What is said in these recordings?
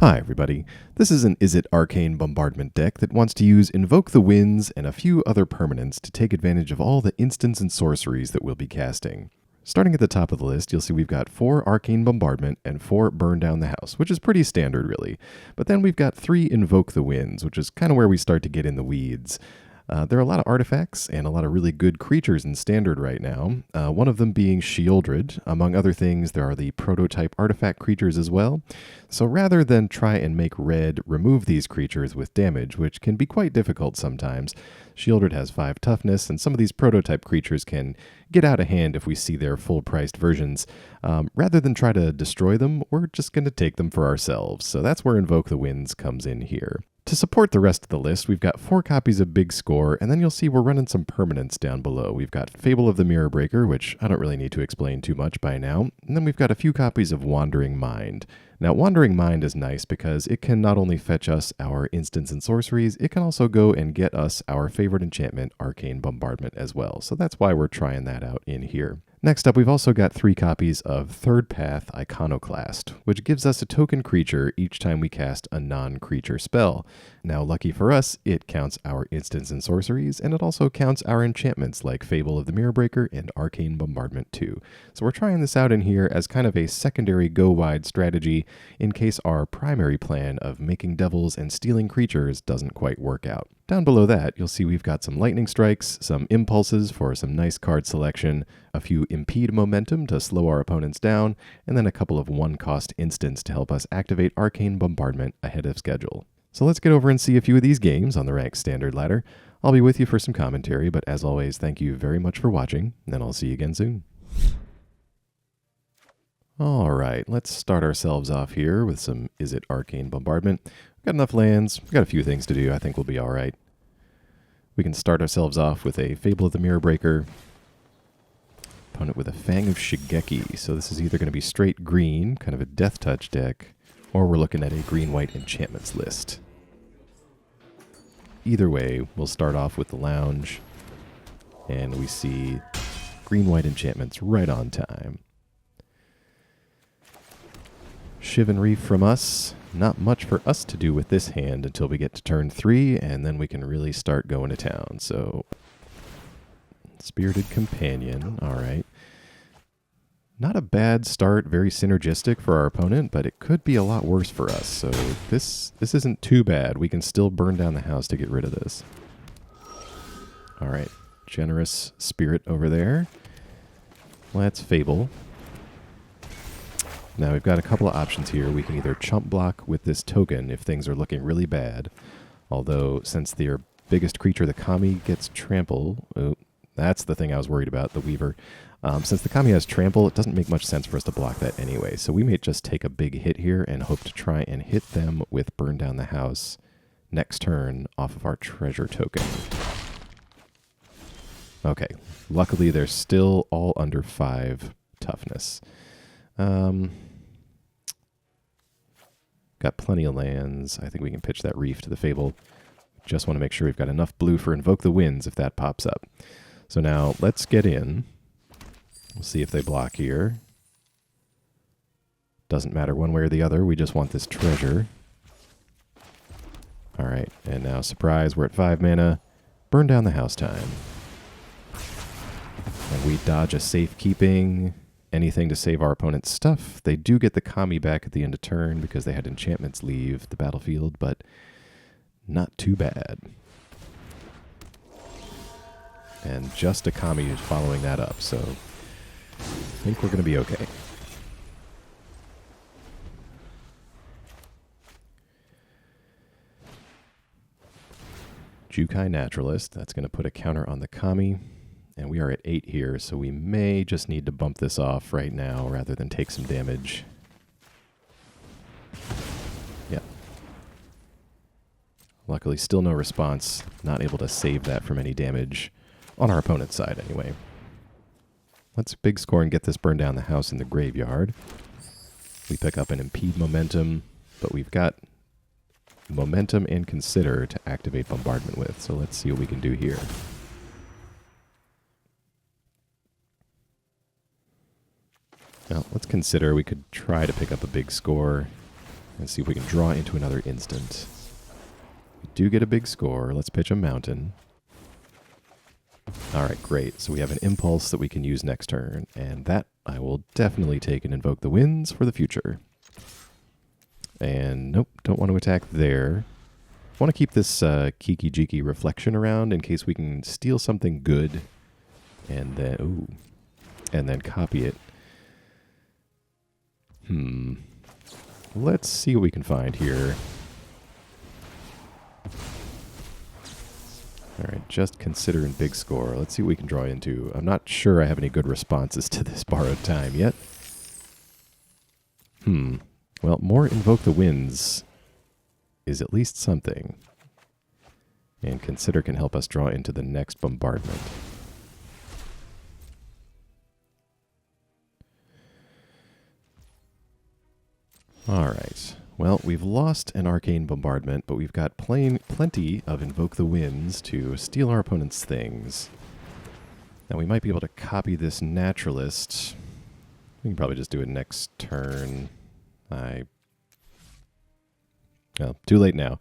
Hi everybody, this is an Izzet Arcane Bombardment deck that wants to use Invoke the Winds and a few other permanents to take advantage of all the instants and sorceries that we'll be casting. Starting at the top of the list, you'll see we've got 4 Arcane Bombardment and 4 Burn Down the House, which is pretty standard really. But then we've got 3 Invoke the Winds, which is kind of where we start to get in the weeds. There are a lot of artifacts and a lot of really good creatures in Standard right now, one of them being Shieldred. Among other things, there are the prototype artifact creatures as well. So rather than try and make red remove these creatures with damage, which can be quite difficult sometimes, Shieldred has 5 toughness, and some of these prototype creatures can get out of hand if we see their full-priced versions. Rather than try to destroy them, we're just going to take them for ourselves. So that's where Invoke the Winds comes in here. To support the rest of the list, we've got 4 copies of Big Score, and then you'll see we're running some permanents down below. We've got Fable of the Mirror Breaker, which I don't really need to explain too much by now, and then we've got a few copies of Wandering Mind. Now, Wandering Mind is nice because it can not only fetch us our instants and sorceries, it can also go and get us our favorite enchantment, Arcane Bombardment, as well. So that's why we're trying that out in here. Next up, we've also got 3 copies of Third Path Iconoclast, which gives us a token creature each time we cast a non-creature spell. Now, lucky for us, it counts our instants and sorceries, and it also counts our enchantments like Fable of the Mirror Breaker and Arcane Bombardment too. So we're trying this out in here as kind of a secondary go-wide strategy in case our primary plan of making devils and stealing creatures doesn't quite work out. Down below that, you'll see we've got some lightning strikes, some impulses for some nice card selection, a few impede momentum to slow our opponents down, and then a couple of one-cost instants to help us activate Arcane Bombardment ahead of schedule. So let's get over and see a few of these games on the ranked standard ladder. I'll be with you for some commentary, but as always, thank you very much for watching, and I'll see you again soon. Alright, let's start ourselves off here with some Izzet Arcane Bombardment. We've got enough lands, we've got a few things to do, I think we'll be alright. We can start ourselves off with a Fable of the Mirror Breaker. Opponent with a Fang of Shigeki, so this is either going to be straight green, kind of a Death Touch deck, or we're looking at a green-white enchantments list. Either way, we'll start off with the lounge, and we see green-white enchantments right on time. Shivan Reef from us. Not much for us to do with this hand until we get to turn 3, and then we can really start going to town. So, Spirited Companion, alright. Not a bad start, very synergistic for our opponent, but it could be a lot worse for us. So this isn't too bad. We can still burn down the house to get rid of this. Alright, generous spirit over there. Let's Fable. Now we've got a couple of options here. We can either chump block with this token if things are looking really bad. Although, since their biggest creature, the Kami, gets trample... Oh, that's the thing I was worried about, the Weaver. Since the Kami has trample, it doesn't make much sense for us to block that anyway. So we may just take a big hit here and hope to try and hit them with Burn Down the House next turn off of our treasure token. Okay, luckily they're still all under 5 toughness. Got plenty of lands. I think we can pitch that Reef to the Fable. Just want to make sure we've got enough blue for Invoke the Winds if that pops up. So now let's get in. We'll see if they block here. Doesn't matter one way or the other. We just want this treasure. Alright, and now surprise, we're at 5 mana. Burn down the house time. And we dodge a safekeeping. Anything to save our opponent's stuff. They do get the Kami back at the end of turn because they had enchantments leave the battlefield, but not too bad. And just a Kami is following that up, so I think we're going to be okay. Jukai Naturalist, that's going to put a counter on the Kami. And we are at 8 here, so we may just need to bump this off right now rather than take some damage. Yeah. Luckily, still no response. Not able to save that from any damage on our opponent's side anyway. Let's big score and get this Burn Down the House in the graveyard. We pick up an Impede Momentum, but we've got Momentum and Consider to activate Bombardment with, so let's see what we can do here. Now, let's consider we could try to pick up a big score. and see if we can draw into another instant. We do get a big score. Let's pitch a mountain. Alright, great. So we have an impulse that we can use next turn, and that I will definitely take and invoke the winds for the future. And nope, don't want to attack there. I want to keep this Kiki Jiki reflection around in case we can steal something good and then copy it. Let's see what we can find here. Alright, just considering big score. Let's see what we can draw into. I'm not sure I have any good responses to this borrowed time yet. Well, more Invoke the Winds is at least something. And Consider can help us draw into the next bombardment. Alright. Well, we've lost an Arcane Bombardment, but we've got plenty of Invoke the Winds to steal our opponent's things. Now, we might be able to copy this Naturalist. We can probably just do it next turn. Well, too late now.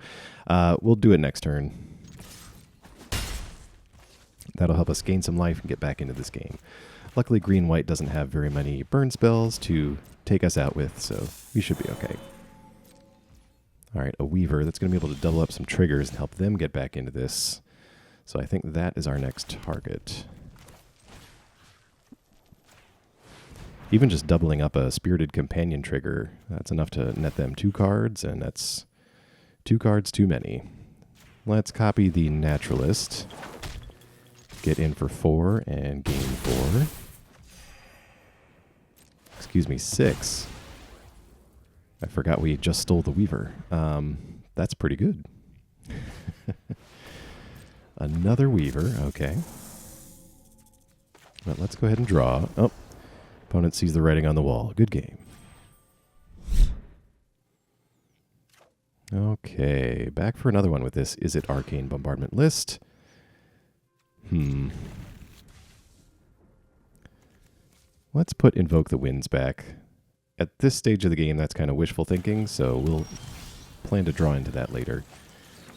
We'll do it next turn. That'll help us gain some life and get back into this game. Luckily, green-white doesn't have very many burn spells to take us out with, so we should be okay. Alright, a Weaver. That's going to be able to double up some triggers and help them get back into this. So I think that is our next target. Even just doubling up a Spirited Companion trigger, that's enough to net them 2 cards, and that's 2 cards too many. Let's copy the Naturalist. Get in for 4 and gain 4. Excuse me, 6. I forgot we just stole the Weaver. That's pretty good. Another Weaver, okay. Well, let's go ahead and draw. Oh, opponent sees the writing on the wall. Good game. Okay, back for another one with this Izzet Arcane Bombardment list. Let's put Invoke the Winds back. At this stage of the game, that's kind of wishful thinking, so we'll plan to draw into that later.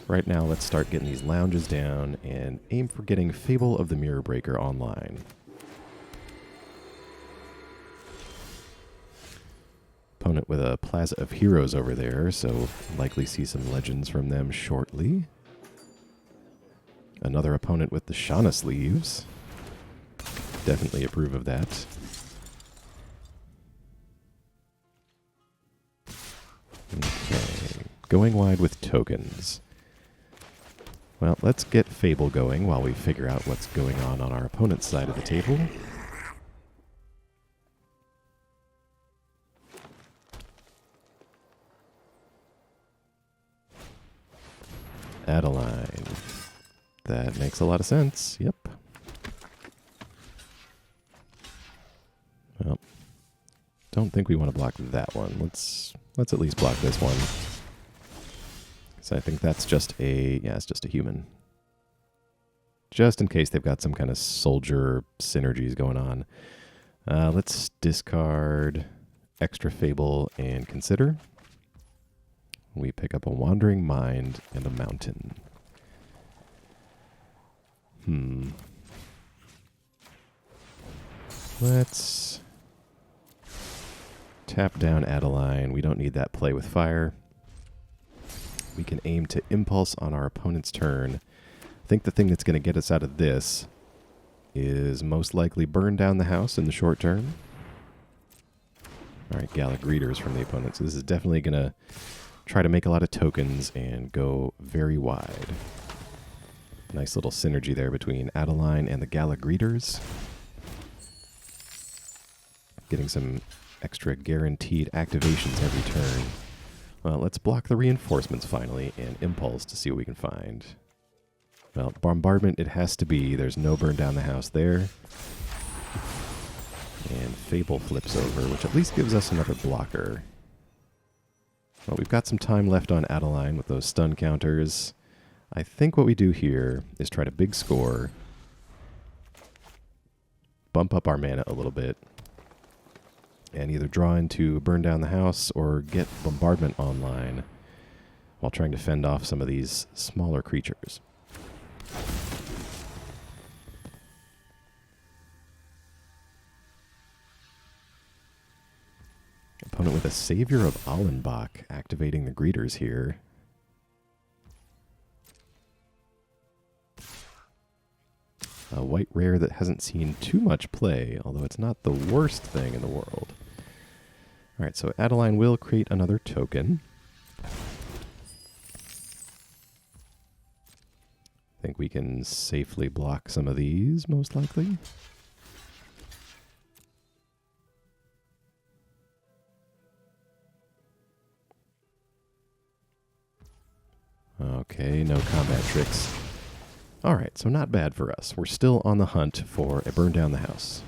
Right now, let's start getting these lounges down and aim for getting Fable of the Mirror Breaker online. Opponent with a Plaza of Heroes over there, so likely see some legends from them shortly. Another opponent with the Shana sleeves. Definitely approve of that. Okay, going wide with tokens. Well, let's get Fable going while we figure out what's going on our opponent's side of the table. Adeline. That makes a lot of sense. Yep. Well, don't think we want to block that one. Let's at least block this one. So I think that's just it's just a human. Just in case they've got some kind of soldier synergies going on. Let's discard extra Fable and Consider. We pick up a Wandering Mind and a Mountain. Let's tap down Adeline. We don't need that play with fire. We can aim to Impulse on our opponent's turn. I think the thing that's going to get us out of this is most likely burn down the house in the short term. Alright, Gallic Readers from the opponent. So this is definitely going to try to make a lot of tokens and go very wide. Nice little synergy there between Adeline and the Gallic Readers. Getting some extra guaranteed activations every turn. Well, let's block the reinforcements finally and Impulse to see what we can find. Well, Bombardment it has to be. There's no burn down the house there. And Fable flips over, which at least gives us another blocker. Well, we've got some time left on Adeline with those stun counters. I think what we do here is try to big score, bump up our mana a little bit, and either draw into Burn Down the House or get Bombardment online while trying to fend off some of these smaller creatures. Opponent with a Savior of Allenbach activating the greeters here. A white rare that hasn't seen too much play, although it's not the worst thing in the world. Alright, so Adeline will create another token. I think we can safely block some of these, most likely. Okay, no combat tricks. Alright, so not bad for us. We're still on the hunt for a Burn Down the House.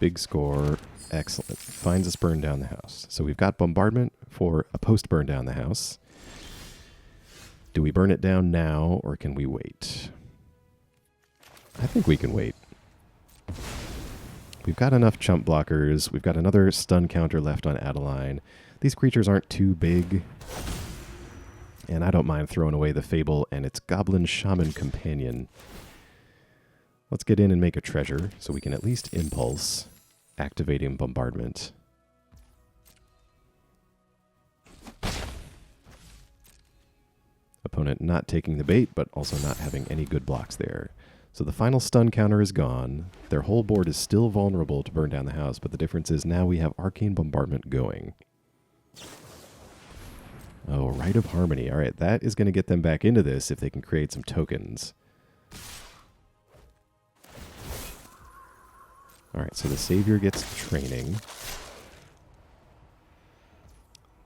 Big score. Excellent. Finds us Burn Down the House. So we've got Bombardment for a post Burn Down the House. Do we burn it down now, or can we wait? I think we can wait. We've got enough chump blockers. We've got another stun counter left on Adeline. These creatures aren't too big, and I don't mind throwing away the Fable and its Goblin Shaman companion. Let's get in and make a treasure so we can at least impulse, activating Bombardment. Opponent not taking the bait, but also not having any good blocks there. So the final stun counter is gone. Their whole board is still vulnerable to Burn Down the House, but the difference is now we have Arcane Bombardment going. Oh, Rite of Harmony. All right, that is going to get them back into this if they can create some tokens. All right, so the Savior gets training.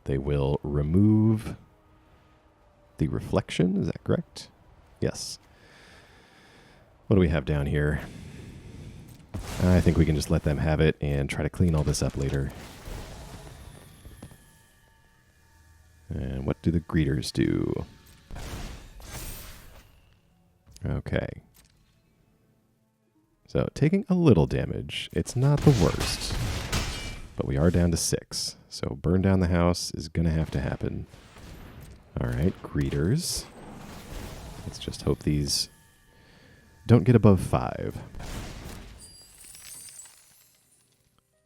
They will remove the Reflection. Is that correct? Yes. What do we have down here? I think we can just let them have it and try to clean all this up later. And what do the greeters do? Okay. So, taking a little damage. It's not the worst. But we are down to 6. So, Burn Down the House is going to have to happen. Alright, greeters. Let's just hope these don't get above 5.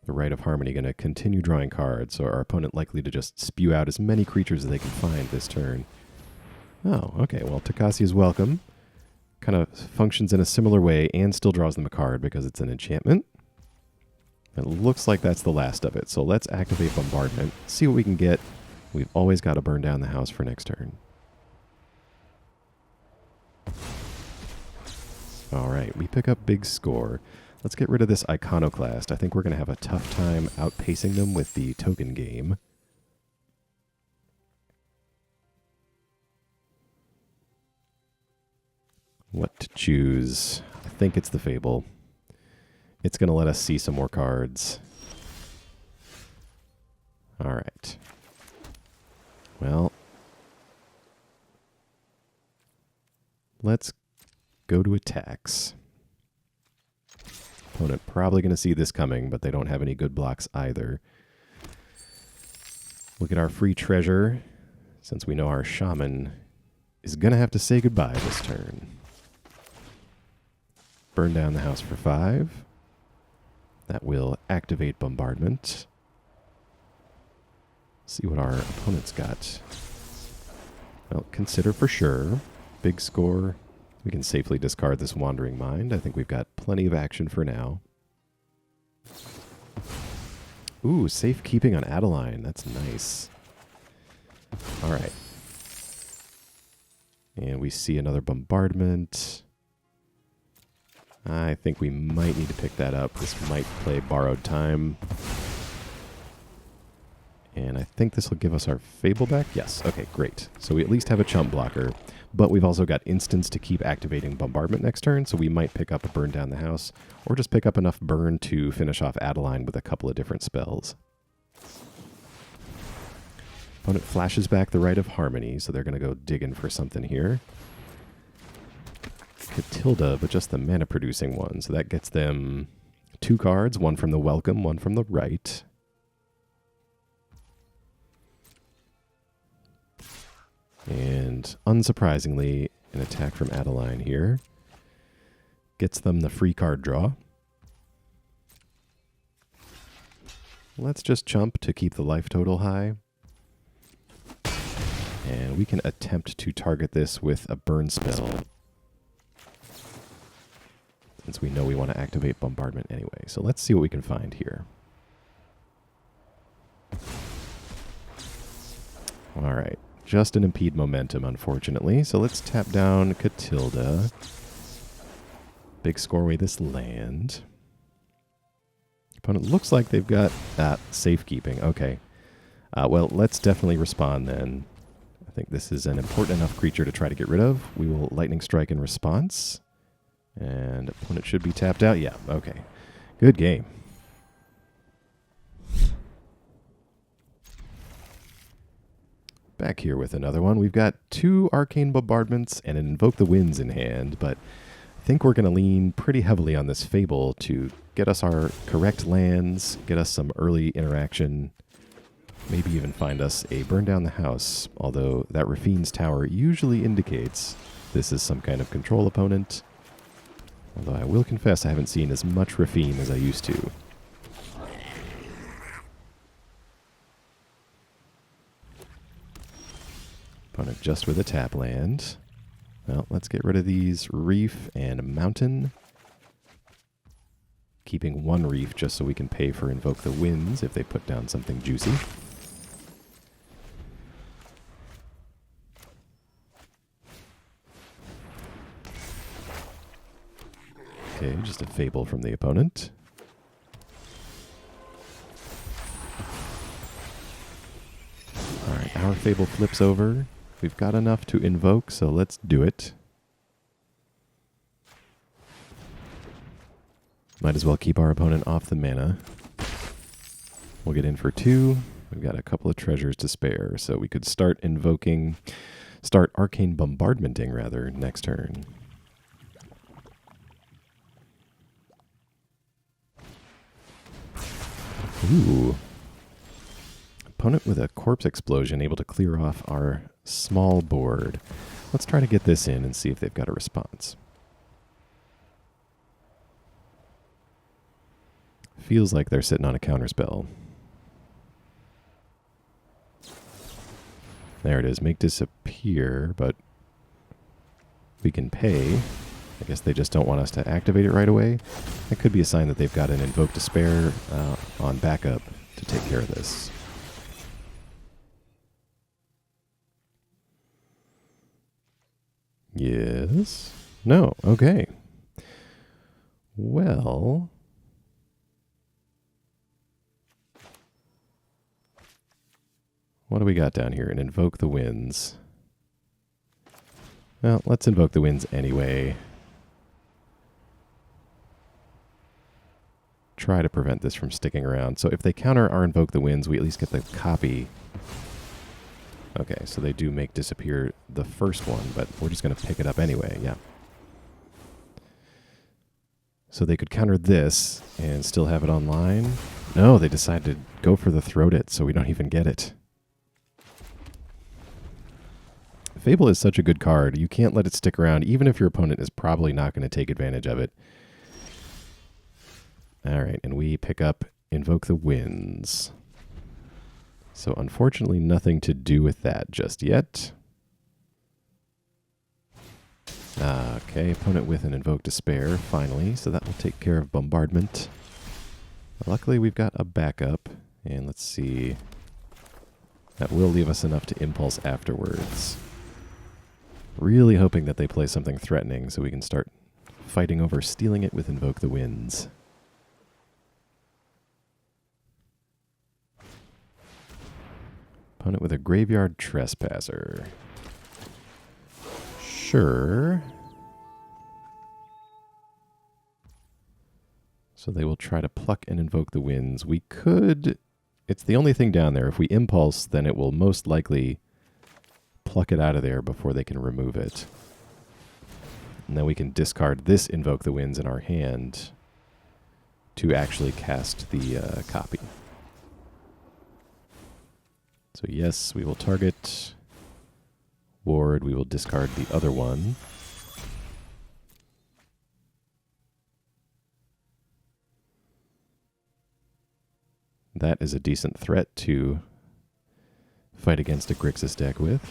The Rite of Harmony going to continue drawing cards, so our opponent likely to just spew out as many creatures as they can find this turn. Oh, okay. Well, Takasi is welcome. Kind of functions in a similar way and still draws them a card because it's an enchantment. It looks like that's the last of it, so let's activate Bombardment, see what we can get. We've always got to Burn Down the House for next turn. All right, we pick up big score. Let's get rid of this Iconoclast. I think we're going to have a tough time outpacing them with the token game. What to choose? I think it's the Fable. It's going to let us see some more cards. All right. Well, let's go to attacks. Opponent probably going to see this coming, but they don't have any good blocks either. Look at our free treasure, since we know our shaman is going to have to say goodbye this turn. Burn Down the House for 5. That will activate Bombardment. See what our opponent's got. Well, consider for sure. Big score. We can safely discard this Wandering Mind. I think we've got plenty of action for now. Ooh, safekeeping on Adeline. That's nice. All right. And we see another Bombardment. I think we might need to pick that up. This might play Borrowed Time. And I think this will give us our Fable back. Yes. Okay, great. So we at least have a chump blocker. But we've also got instants to keep activating Bombardment next turn, so we might pick up a Burn Down the House, or just pick up enough burn to finish off Adeline with a couple of different spells. Opponent flashes back the Rite of Harmony, so they're going to go digging for something here. Catilda, but just the mana-producing one. So that gets them 2 cards, one from the welcome, one from the right. And unsurprisingly, an attack from Adeline here gets them the free card draw. Let's just chump to keep the life total high. And we can attempt to target this with a burn spell, since we know we want to activate Bombardment anyway. So let's see what we can find here. All right. Just an Impede Momentum, unfortunately. So let's tap down Catilda. Big score away this land. Opponent looks like they've got safekeeping. Okay. Well, let's definitely respond then. I think this is an important enough creature to try to get rid of. We will Lightning Strike in response. And opponent should be tapped out. Yeah, okay. Good game. Back here with another one. We've got 2 Arcane Bombardments and an Invoke the Winds in hand, but I think we're going to lean pretty heavily on this Fable to get us our correct lands, get us some early interaction, maybe even find us a Burn Down the House, although that Rafine's Tower usually indicates this is some kind of control opponent. Although I will confess I haven't seen as much Rafine as I used to. Opponent just with a tap land. Well, let's get rid of these Reef and Mountain. Keeping 1 Reef just so we can pay for Invoke the Winds if they put down something juicy. Okay, just a Fable from the opponent. Alright, our Fable flips over. We've got enough to invoke, so let's do it. Might as well keep our opponent off the mana. We'll get in for 2. We've got a couple of treasures to spare, so we could start Arcane Bombardmenting, rather, next turn. Ooh. Opponent with a Corpse Explosion able to clear off our small board. Let's try to get this in and see if they've got a response. Feels like they're sitting on a counterspell. There it is. Make disappear, but we can pay. I guess they just don't want us to activate it right away. That could be a sign that they've got an Invoke Despair on backup to take care of this. Yes. No. Okay. Well. What do we got down here? And Invoke the Winds. Well, let's Invoke the Winds anyway. Try to prevent this from sticking around. So if they counter our Invoke the Winds, we at least get the copy. Okay, so they do make disappear the first one, but we're just going to pick it up anyway, yeah. So they could counter this and still have it online. No, they decided to go for the Throat It, so we don't even get it. Fable is such a good card. You can't let it stick around, even if your opponent is probably not going to take advantage of it. All right, and we pick up Invoke the Winds. So unfortunately, nothing to do with that just yet. Okay, opponent with an Invoke Despair, finally. So that will take care of Bombardment. Luckily, we've got a backup. And let's see. That will leave us enough to Impulse afterwards. Really hoping that they play something threatening so we can start fighting over stealing it with Invoke the Winds. Opponent with a Graveyard Trespasser. Sure. So they will try to pluck and Invoke the Winds. We could... It's the only thing down there. If we Impulse, then it will most likely pluck it out of there before they can remove it. And then we can discard this Invoke the Winds in our hand to actually cast the copy. So yes, we will target. Ward, we will discard the other one. That is a decent threat to fight against a Grixis deck with.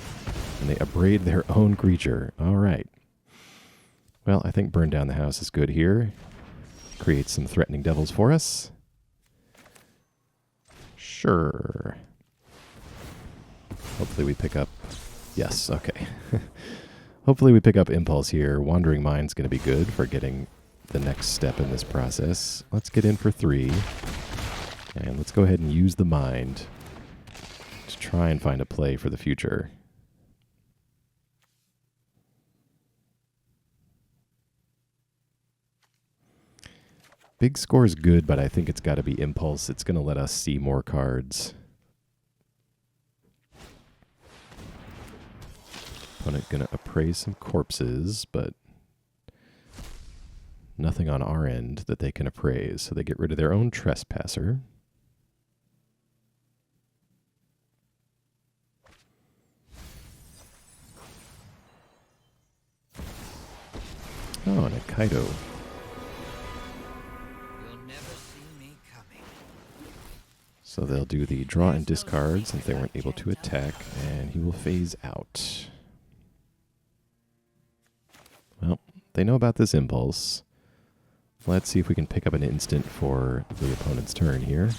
And they abrade their own creature. All right. Well, I think Burn Down the House is good here. Creates some threatening devils for us. Sure. Hopefully we pick up... Yes, okay. Hopefully we pick up Impulse here. Wandering Mind's going to be good for getting the next step in this process. Let's get in for 3. And let's go ahead and use the Mind to try and find a play for the future. Big score is good, but I think it's got to be Impulse. It's going to let us see more cards. Opponent going to appraise some corpses, but nothing on our end that they can appraise. So they get rid of their own Trespasser. Oh, and a Kaido. So they'll do the draw and discard since they weren't able to attack, and he will phase out. Well, they know about this Impulse. Let's see if we can pick up an instant for the opponent's turn here.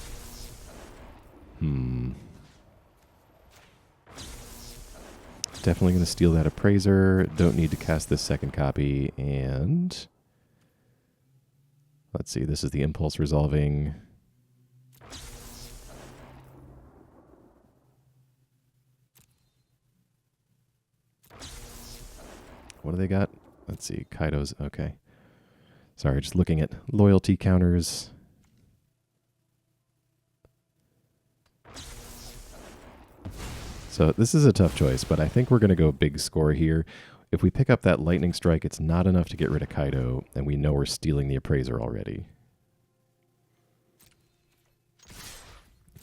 Definitely going to steal that Appraiser. Don't need to cast this second copy, and... Let's see, this is the Impulse resolving... What do they got? Let's see. Kaido's. Okay. Sorry, just looking at loyalty counters. So this is a tough choice, but I think we're going to go big score here. If we pick up that Lightning Strike, it's not enough to get rid of Kaido, and we know we're stealing the Appraiser already.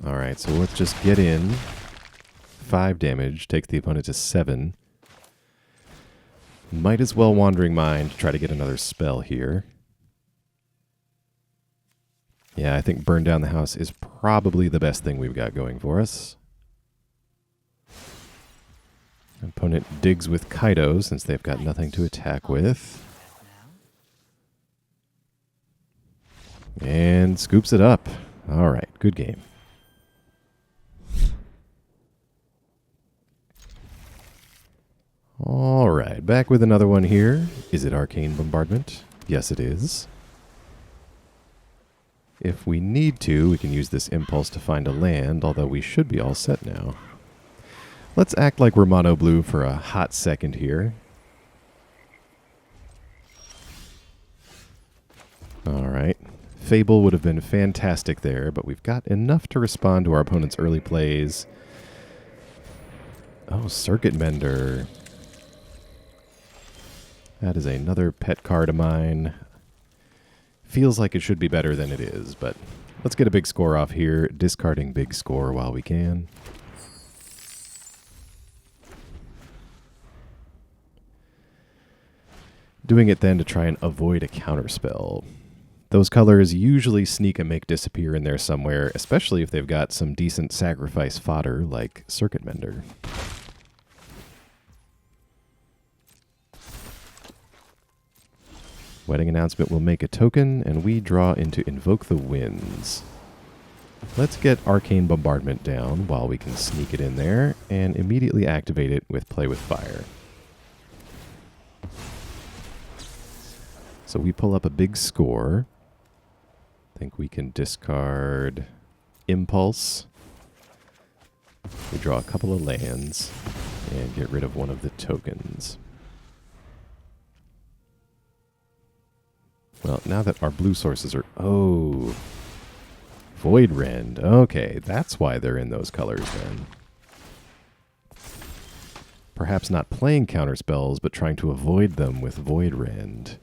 All right, so let's just get in. 5 damage, takes the opponent to 7. Might as well Wandering Mind to try to get another spell here. Yeah, I think Burn Down the House is probably the best thing we've got going for us. Opponent digs with Kaido since they've got nothing to attack with. And scoops it up. All right, good game. All right, back with another one here. Is it Arcane Bombardment? Yes, it is. If we need to, we can use this Impulse to find a land, although we should be all set now. Let's act like we're mono blue for a hot second here. All right. Fable would have been fantastic there, but we've got enough to respond to our opponent's early plays. Oh, Circuit Mender. That is another pet card of mine. Feels like it should be better than it is, but let's get a big score off here. Discarding big score while we can. Doing it then to try and avoid a counterspell. Those colors usually sneak a make disappear in there somewhere, especially if they've got some decent sacrifice fodder like Circuit Mender. Wedding Announcement will make a token, and we draw into Invoke the Winds. Let's get Arcane Bombardment down while we can sneak it in there, and immediately activate it with Play with Fire. So we pull up a big score. I think we can discard Impulse. We draw a couple of lands, and get rid of one of the tokens. Well, now that our blue sources are... Oh. Void Rend. Okay, that's why they're in those colors then. perhaps not playing counterspells, but trying to avoid them with Void Rend.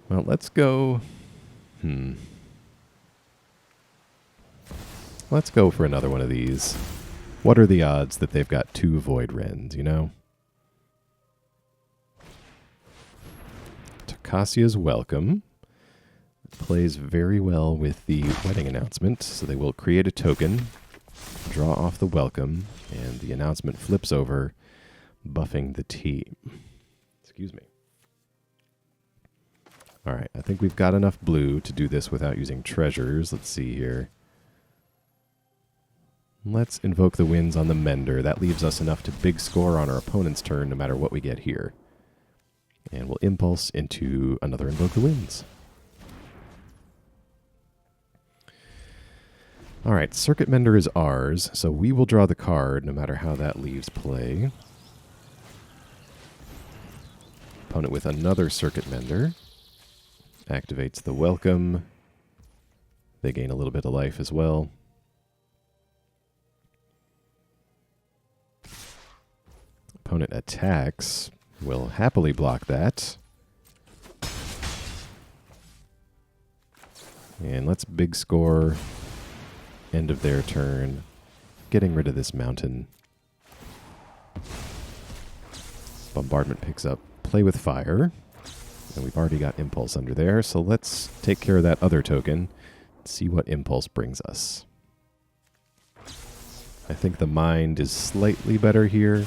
Well, let's go... Let's go for another one of these. What are the odds that they've got 2 Void Rends, you know? Takasia's Welcome. It plays very well with the wedding announcement, so they will create a token, draw off the welcome, and the announcement flips over, buffing the team. Excuse me. All right, I think we've got enough blue to do this without using treasures. Let's see here. Let's invoke the winds on the Mender. That leaves us enough to big score on our opponent's turn no matter what we get here. And we'll impulse into another Invoke the Winds. All right, Circuit Mender is ours, so we will draw the card no matter how that leaves play. Opponent with another Circuit Mender activates the Welcome. They gain a little bit of life as well. Opponent attacks. We'll happily block that. And let's big score. End of their turn. Getting rid of this mountain. Bombardment picks up Play with Fire. And we've already got Impulse under there, so let's take care of that other token. See what Impulse brings us. I think the Mind is slightly better here.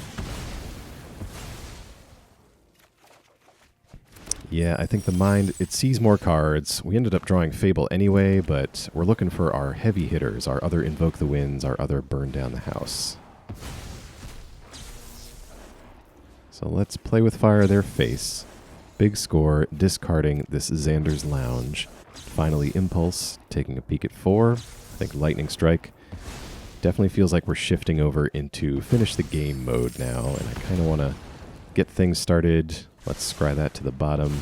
Yeah, I think the Mind, it sees more cards. We ended up drawing Fable anyway, but we're looking for our heavy hitters, our other Invoke the Winds, our other Burn Down the House. So let's play with fire their face. Big score, discarding this Xander's Lounge. Finally, Impulse, taking a peek at 4. I think Lightning Strike. Definitely feels like we're shifting over into finish the game mode now, and I kind of want to get things started. Let's scry that to the bottom,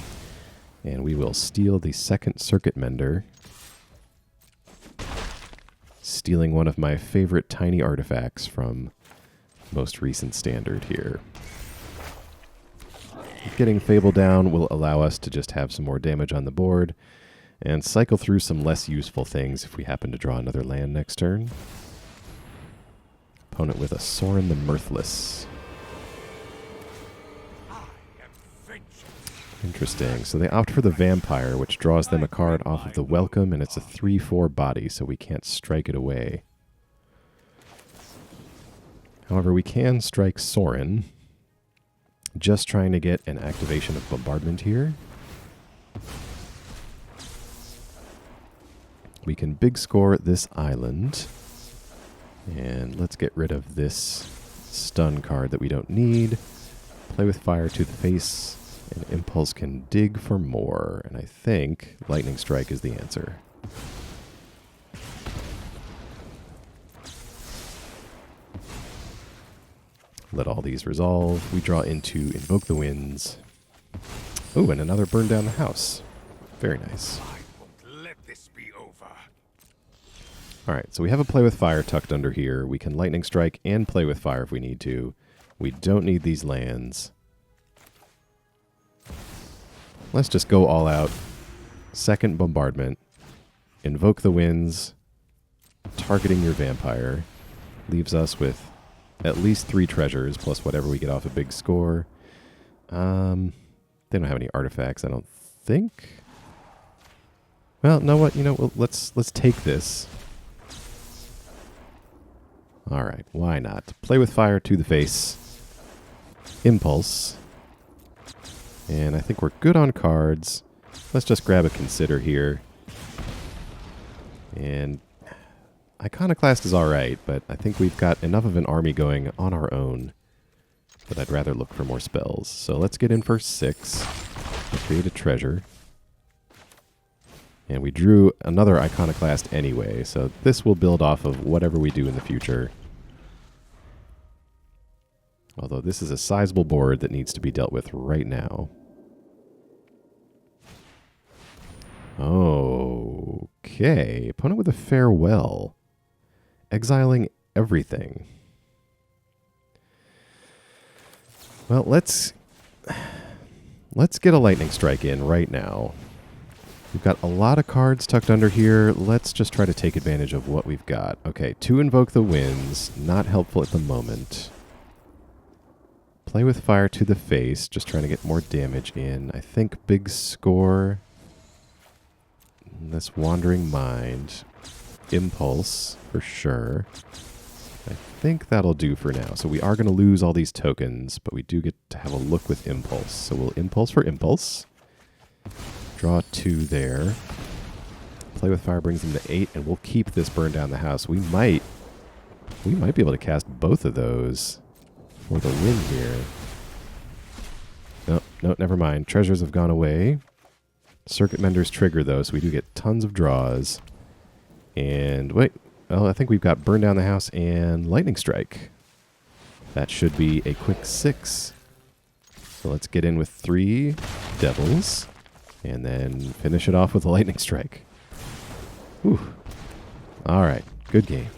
and we will steal the second Circuit Mender, stealing one of my favorite tiny artifacts from most recent standard here. Getting Fable down will allow us to just have some more damage on the board and cycle through some less useful things if we happen to draw another land next turn. Opponent with a Sorin the Mirthless. Interesting. So they opt for the Vampire, which draws them a card off of the Welcome, and it's a 3/4 body, so we can't strike it away. However, we can strike Sorin. Just trying to get an activation of Bombardment here. We can big score this island. And let's get rid of this stun card that we don't need. Play with fire to the face. And Impulse can dig for more. And I think Lightning Strike is the answer. Let all these resolve. We draw into Invoke the Winds. Oh, and another Burn Down the House. Very nice. I won't let this be over. All right, so we have a Play with Fire tucked under here. We can Lightning Strike and Play with Fire if we need to. We don't need these lands. Let's just go all out. Second Bombardment. Invoke the Winds. Targeting your Vampire. Leaves us with at least 3 treasures, plus whatever we get off a big score. They don't have any artifacts, I don't think. Well, know what? You know, well, let's take this. All right, why not? Play with fire to the face. Impulse. And I think we're good on cards. Let's just grab a Consider here. And Iconoclast is alright, but I think we've got enough of an army going on our own that I'd rather look for more spells. So let's get in for 6. Create a treasure. And we drew another Iconoclast anyway, so this will build off of whatever we do in the future. Although this is a sizable board that needs to be dealt with right now. Okay. Opponent with a Farewell. Exiling everything. Well, let's get a lightning strike in right now. We've got a lot of cards tucked under here. Let's just try to take advantage of what we've got. Okay, 2 Invoke the Winds. Not helpful at the moment. Play with fire to the face. Just trying to get more damage in. I think big score. This Wandering Mind. Impulse, for sure. I think that'll do for now. So we are going to lose all these tokens, but we do get to have a look with Impulse. So we'll Impulse for Impulse. Draw 2 there. Play with fire brings them to 8, and we'll keep this burn down the house. We might be able to cast both of those for the win here. No, never mind. Treasures have gone away. Circuit Mender's trigger, though, so we do get tons of draws. And wait, well, I think we've got burn down the house and lightning strike. That should be a quick 6. So let's get in with 3 devils. And then finish it off with a lightning strike. Whew. All right. Good game.